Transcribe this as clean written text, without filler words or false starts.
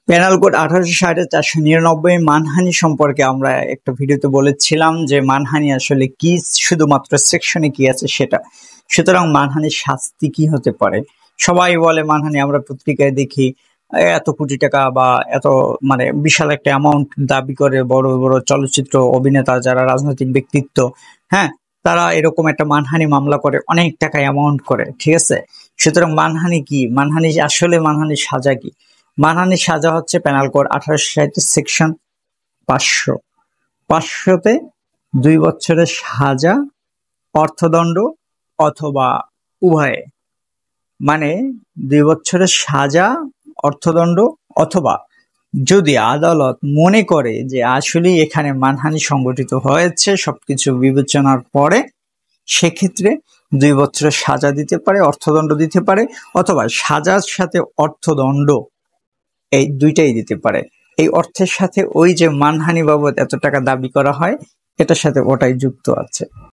Penal code 1860-499 মানহানি সম্পর্কে আমরা একটা ভিডিওতে বলেছিলাম যে মানহানি আসলে কি, শুধুমাত্র সেকশনে কি আছে সেটা। সুতরাং মানহানির শাস্তি কি হতে পারে? সবাই বলে মানহানি, আমরা পত্রিকায় দেখি এত কোটি টাকা বা এত বিশাল একটা অ্যামাউন্ট দাবি করে বড় বড় চলচ্চিত্র অভিনেতা, যারা রাজনৈতিক ব্যক্তিত্ব, হ্যাঁ, তারা এরকম একটা মানহানি মামলা করে অনেক টাকা অ্যামাউন্ট করে, ঠিক আছে। সুতরাং মানহানি কি, মানহানি আসলে মানহানির সাজা কি? মানহানির সাজা হচ্ছে পেনাল কোড 1860 সেকশন 500তে 2 বছরের সাজা, অর্থদণ্ড অথবা উভয়ে। 2 বছরের সাজা, অর্থদণ্ড অথবা যদি আদালত মনে করে যে আসলে এখানে মানহানি সংগঠিত হয়েছে সবকিছু বিবেচনার পরে, সেক্ষেত্রে 2 বছরের সাজা দিতে পারে, অর্থদণ্ড দিতে পারে, অথবা সাজার সাথে অর্থদণ্ড এই দুইটাই দিতে পারে। এই অর্থের সাথে ওই যে মানহানি বাবদ এত টাকা দাবি করা হয়, এটার সাথে ওটাই যুক্ত আছে।